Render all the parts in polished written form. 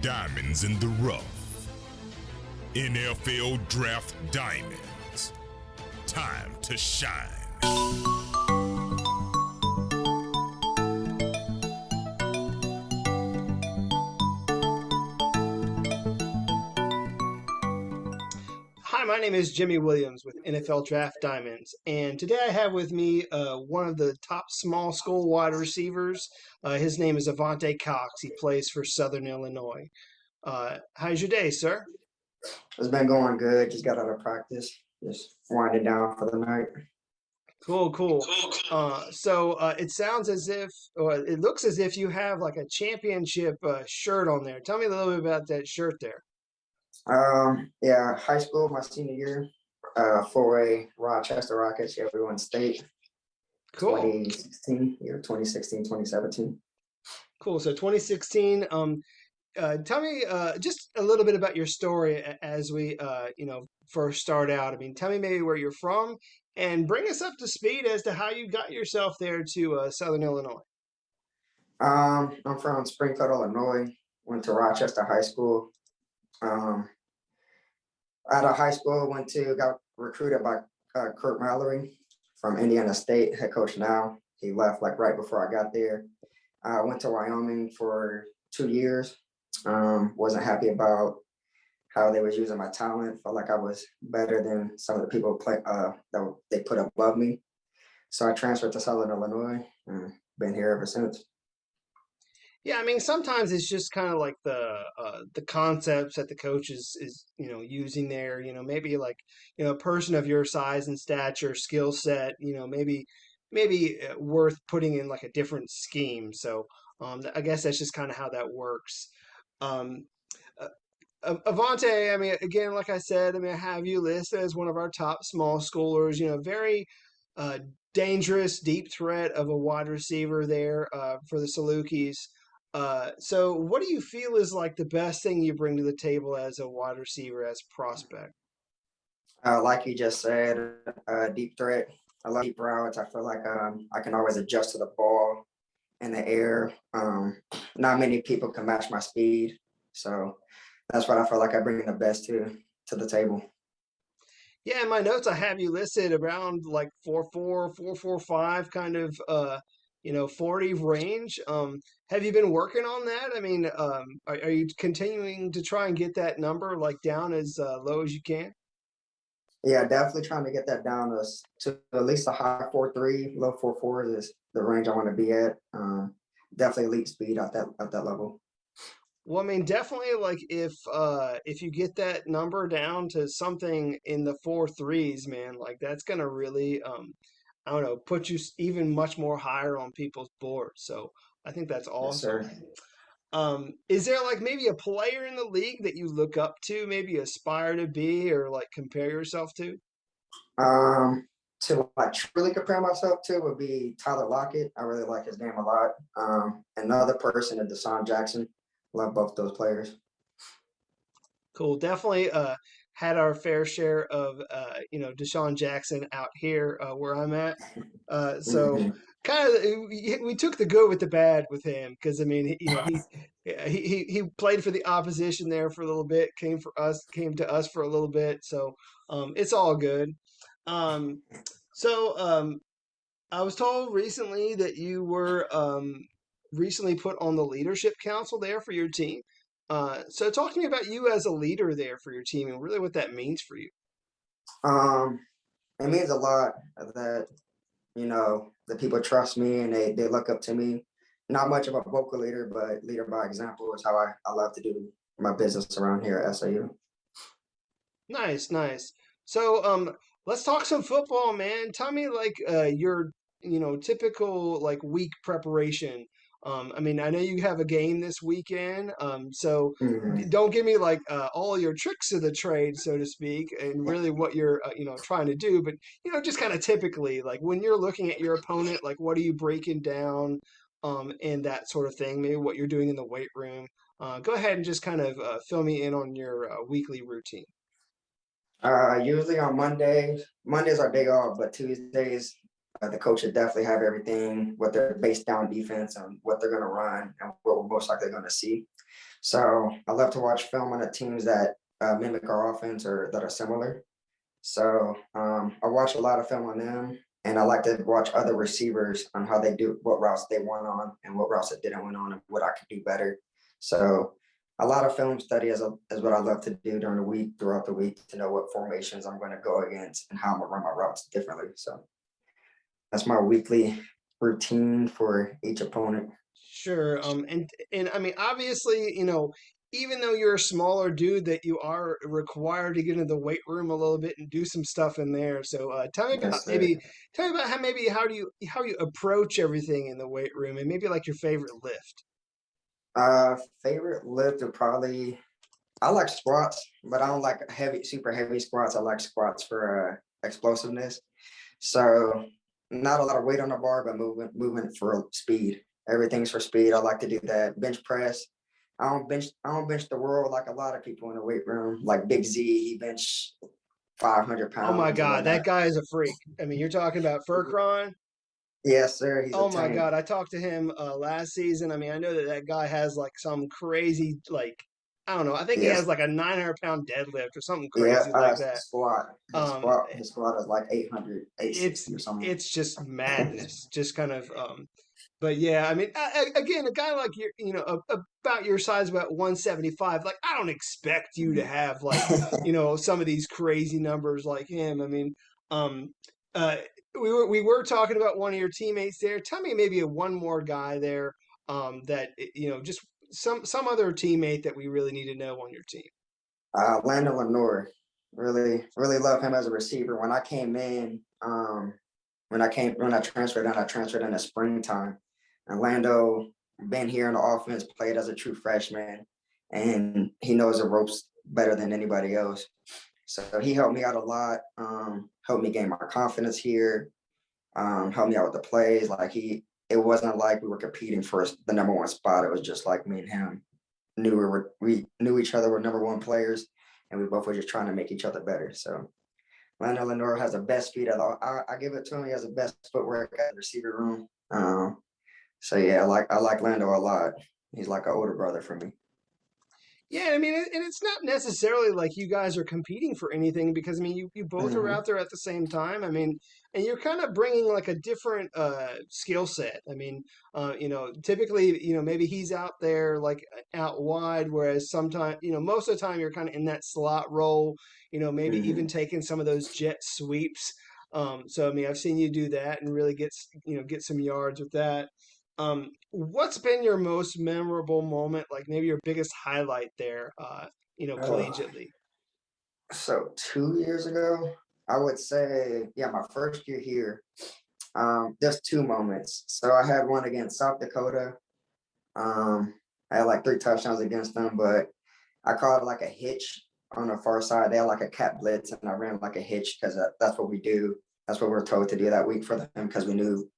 Diamonds in the rough. NFL Draft Diamonds. Time to shine. Hi, my name is Jimmy Williams with NFL Draft Diamonds, and today I have with me one of the top small school wide receivers. His name is Avante Cox. He plays for Southern Illinois. How's your day, sir? It's been going good. Just got out of practice. Just winding down for the night. Cool. So it sounds as if, or it looks as if you have like a championship shirt on there. Tell me a little bit about that shirt there. Yeah, high school, my senior year, 4A Rochester Rockets, yeah, we won state. Cool. 2016, 2017. Cool. So 2016. Tell me just a little bit about your story as we, first start out. I mean, tell me maybe where you're from and bring us up to speed as to how you got yourself there to Southern Illinois. I'm from Springfield, Illinois. Went to Rochester High School. Out of high school, got recruited by Kurt Mallory from Indiana State, head coach now. He left like right before I got there. I went to Wyoming for 2 years. Wasn't happy about how they was using my talent. Felt like I was better than some of the people that they put above me. So I transferred to Southern Illinois and been here ever since. Yeah, I mean, sometimes it's just kind of like the concepts that the coach is using there. Maybe like a person of your size and stature, skill set. Maybe worth putting in like a different scheme. So I guess that's just kind of how that works. Um, Avante, I mean, again, like I said, I mean, I have you listed as one of our top small schoolers. Very uh, dangerous, deep threat of a wide receiver there for the Salukis. So what do you feel is like the best thing you bring to the table as a wide receiver, as prospect? Like you just said, deep threat. I love deep routes. I feel like I can always adjust to the ball in the air. Not many people can match my speed. So that's what I feel like I bring the best to the table. Yeah, in my notes, I have you listed around like 4.4, 4.45 kind of 40 range. Have you been working on that? I mean, are you continuing to try and get that number like down as low as you can? Yeah, definitely trying to get that down to at least a high 4.3, low 4.4 is the range I want to be at. Definitely elite speed at that level. Well, I mean, definitely like if you get that number down to something in the 4.3s, man, like that's gonna really I don't know, put you even much more higher on people's boards. So I think that's Yes, awesome. sir. Is there like maybe a player in the league that you look up to, maybe aspire to be, or like compare yourself to? To like truly compare myself to would be Tyler Lockett. I really like his game a lot. Another person is Deshaun Jackson. Love both those players. Cool. Definitely had our fair share of Deshaun Jackson out here where I'm at. So Hmm. kind of we took the good with the bad with him because I mean he played for the opposition there for a little bit, came to us for a little bit. So it's all good. Um, so I was told recently that you were recently put on the leadership council there for your team. So talk to me about you as a leader there for your team and really what that means for you. Um, it means a lot that the people trust me and they look up to me. Not much of a vocal leader, but leader by example is how I love to do my business around here at SAU. Nice. So let's talk some football, man. Tell me like your typical like week preparation. I mean, I know you have a game this weekend, so Mhm. don't give me like all your tricks of the trade, so to speak, and really what you're trying to do. But just kind of typically, like when you're looking at your opponent, like what are you breaking down, and that sort of thing. Maybe what you're doing in the weight room. Go ahead and just kind of fill me in on your weekly routine. Usually on Mondays are day off, but Tuesdays, the coach should definitely have everything, what their base down defense and what they're going to run and what we're most likely going to see. So I love to watch film on the teams that mimic our offense or that are similar. So I watch a lot of film on them, and I like to watch other receivers on how they do, what routes they went on, and what routes it didn't went on, and what I could do better. So a lot of film study is what I love to do during the week, throughout the week, to know what formations I'm going to go against and how I'm going to run my routes differently. So that's my weekly routine for each opponent. Sure. And I mean, obviously, even though you're a smaller dude, that you are required to get into the weight room a little bit and do some stuff in there. So, Yes, sir. tell me about how you approach everything in the weight room, and maybe like your favorite lift. Favorite lift would probably, I like squats, but I don't like heavy, super heavy squats. I like squats for explosiveness. So not a lot of weight on the bar, but movement for speed. Everything's for speed. I like to do that. Bench press. I don't bench the world like a lot of people in the weight room. Like Big Z, he bench 500 Oh my pounds or God, whatnot. that guy is a freak. I mean, you're talking about Furcron. Yes, sir. He's a Oh my tank. God, I talked to him last season. I mean, I know that guy has like some crazy, like, I don't know. I think he has Yes. like a 900-pound deadlift or something Yeah. crazy like that. Squat. Um, His squat is like 800, eight it's sixty or something. it's just madness, just kind of. But yeah, I mean, again, a guy like about your size, about 175. Like, I don't expect you to have like some of these crazy numbers like him. I mean, um, uh, we were talking about one of your teammates there. Tell me maybe one more guy there, that just some other teammate that we really need to know on your team. Landon Lenore, really love him as a receiver. When I came in, when I transferred in the springtime. And Lando been here in the offense, played as a true freshman, and he knows the ropes better than anybody else. So he helped me out a lot. Helped me gain my confidence here. Helped me out with the plays. It wasn't like we were competing for the number one spot. It was just like me and him we knew each other. Were number one players, and we both were just trying to make each other better. So Lando Lenore has the best feet of all. I give it to him. He has the best footwork at the receiver room. So yeah, I like Lando a lot. He's like an older brother for me. Yeah, I mean, and it's not necessarily like you guys are competing for anything, because I mean, you both are Hmm. out there at the same time. I mean, and you're kind of bringing like a different skill set. I mean, typically, maybe he's out there like out wide, whereas sometimes, most of the time you're kind of in that slot role. Maybe even Hmm. taking some of those jet sweeps. So I mean, I've seen you do that and really get some yards with that. What's been your most memorable moment, like maybe your biggest highlight there, Oh, collegiately? so 2 years ago, I would say, yeah, my first year here. There's two moments. So I had one against South Dakota. I had like three touchdowns against them, but I called it like a hitch on the far side. They had like a cat blitz, and I ran like a hitch because that's what we do. That's what we are told to do that week for them because we knew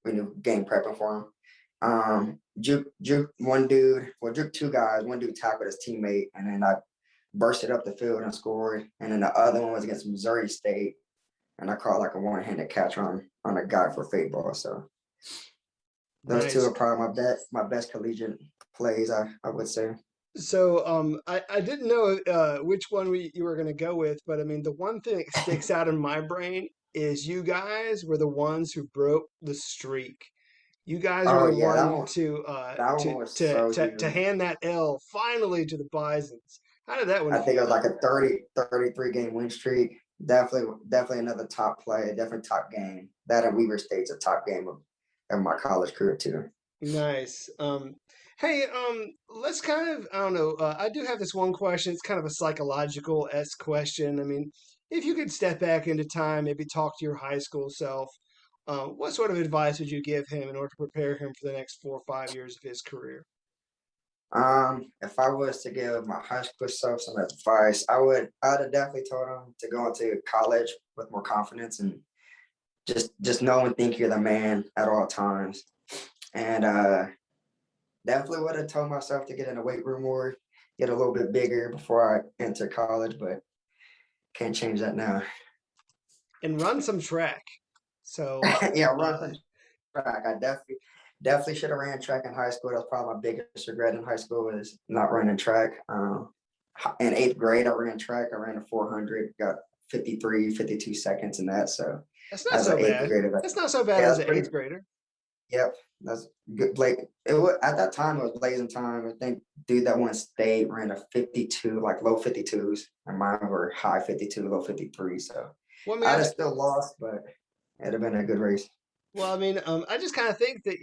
game prepping for them. Juke one dude, well, juke two guys. One dude tackled his teammate, and then I bursted up the field and scored. And then the other one was against Missouri State, and I caught like a one-handed catch on a guy for fade ball. So those two Nice. are probably my best collegiate plays. I would say. So, I didn't know which one you were going to go with, but I mean, the one thing that sticks out in my brain is you guys were the ones who broke the streak. You guys were Oh the yeah, one to that one was so huge. hand that L finally to the Bisons. How did that one I think it was feel? like a 33 game win streak. Definitely another top play, definitely top game. That and Weaver State's a top game of my college career too. Nice. Hey, let's kind of, I don't know, I do have this one question. It's kind of a psychological-esque question. I mean, if you could step back into time, maybe talk to your high school self, what sort of advice would you give him in order to prepare him for the next 4 or 5 years of his career? If I was to give my high school self some advice, I'd have definitely told him to go into college with more confidence and just know and think you're the man at all times. And definitely would have told myself to get in the weight room more, get a little bit bigger before I enter college, but can't change that now. And run some track. So, Yeah, run uh, some track. I definitely Definitely should have ran track in high school. That's probably my biggest regret in high school is not running track. In eighth grade, I ran track. I ran a 400, got 53, 52 seconds in that. So That's not as an so eighth bad. grader, That's not so bad yeah, as that's an pretty. eighth grader. Yep, that's good. Like it was at that time, it was blazing time. I think dude that won state ran a 52, like low 52s, and mine were high 52, low 53. So Well, I mean, I'd have still lost, but it'd have been a good race. I just kind of think that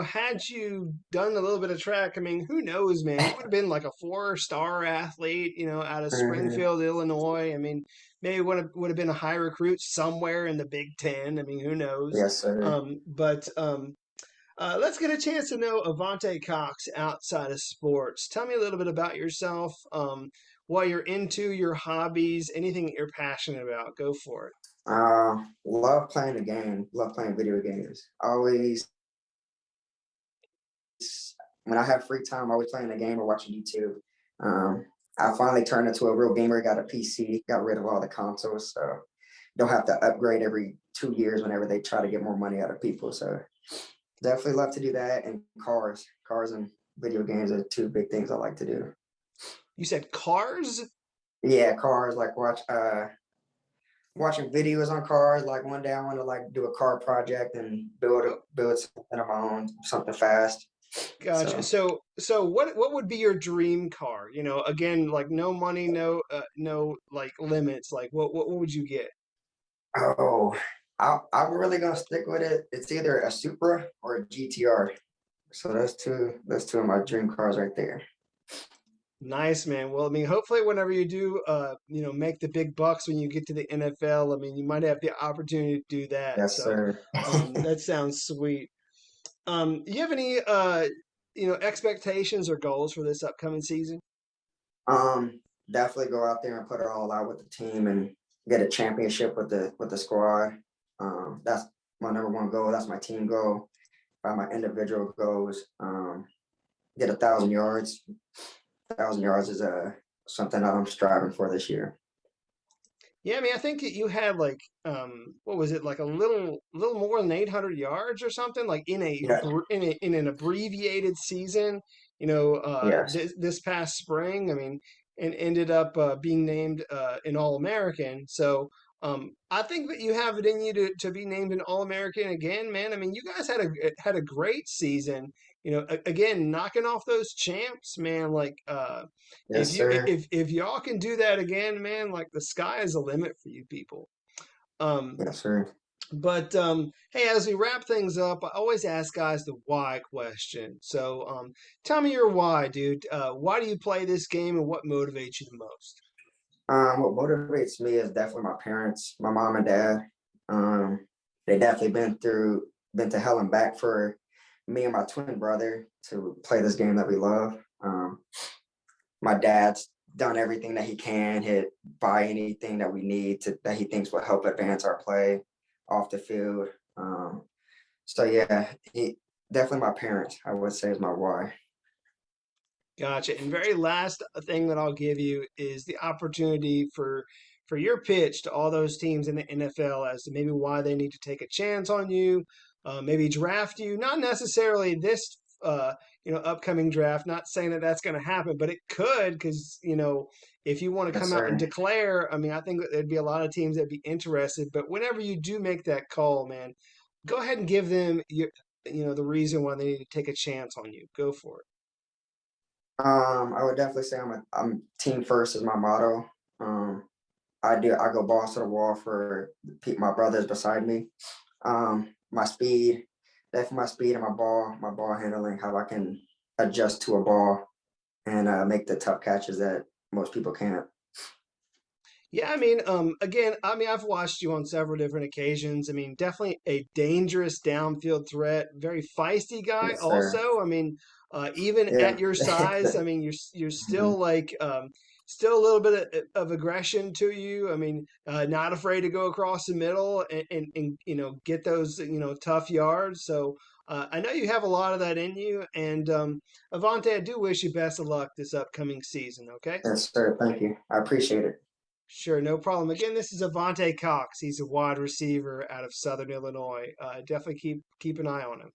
had you done a little bit of track, I mean, who knows, man? You would have been like a four-star athlete, out of Mhm. Springfield, Illinois. I mean, maybe would have been a high recruit somewhere in the Big Ten. I mean, who knows? Yes, sir. But let's get a chance to know Avante Cox outside of sports. Tell me a little bit about yourself, what you're into, your hobbies, anything that you're passionate about. Go for it. Love playing the game. Love playing video games. Always, when I have free time, always playing the game or watching YouTube. Um, I finally turned into a real gamer. Got a PC. Got rid of all the consoles, so don't have to upgrade every 2 years whenever they try to get more money out of people. So definitely love to do that. And cars and video games are two big things I like to do. You said cars? Yeah, cars, like watching videos on cars. Like one day I want to like do a car project and build something of my own, something fast. Gotcha. So So what would be your dream car? Again, like no money, no like limits. Like what would you get? oh, I'm really gonna stick with it. It's either a Supra or a GTR. So that's two of my dream cars right there. Nice, man. Well, I mean, hopefully whenever you do make the big bucks when you get to the NFL, I mean, you might have the opportunity to do that. Yes, So, sir. that sounds sweet. You have any expectations or goals for this upcoming season? Um, Definitely go out there and put it all out with the team and get a championship with the squad. That's my number one goal. That's my team goal. By my individual goals, get 1,000 yards. 1,000 yards is something that I'm striving for this year. Yeah, I mean, I think that you had like what was it, like a little more than 800 yards or something, like Yeah. in an abbreviated season, Yes. this past spring. I mean, and ended up being named an All-American. So I think that you have it in you to be named an All-American again, man. I mean, you guys had a great season. Again, knocking off those champs, man. Like Yes, sir. if y'all can do that again, man, like the sky is the limit for you people. Um, Yes, sir. but hey, as we wrap things up, I always ask guys the why question. So tell me your why, dude. Why do you play this game, and what motivates you the most? What motivates me is definitely my parents, my mom and dad. Um, they definitely been to hell and back for me and my twin brother to play this game that we love. My dad's done everything that he can, hit buy anything that we need that he thinks will help advance our play off the field. So yeah, he definitely my parents, I would say is my why. Gotcha. And very last thing that I'll give you is the opportunity for your pitch to all those teams in the NFL as to maybe why they need to take a chance on you, maybe draft you. Not necessarily this upcoming draft. Not saying that that's going to happen, but it could because if you want to Yes, come out and sir. declare, I mean, I think that there'd be a lot of teams that'd be interested. But whenever you do make that call, man, go ahead and give them the reason why they need to take a chance on you. Go for it. I would definitely say I'm team first is my motto. Um, I go balls to the wall for my brothers beside me. My speed, definitely my speed and my ball handling, how I can adjust to a ball and make the tough catches that most people can't. Yeah, I mean, again, I mean, I've watched you on several different occasions. I mean, definitely a dangerous downfield threat, very feisty guy. Yes, sir. Also, I mean, even Yeah. at your size, I mean, you're Mhm. still like still a little bit of aggression to you. I mean, not afraid to go across the middle and get those tough yards. So I know you have a lot of that in you. And Avante, I do wish you best of luck this upcoming season. Okay. Yes, sir. Thank you. I appreciate it. Sure, no problem. Again, this is Avante Cox. He's a wide receiver out of Southern Illinois. Definitely keep an eye on him.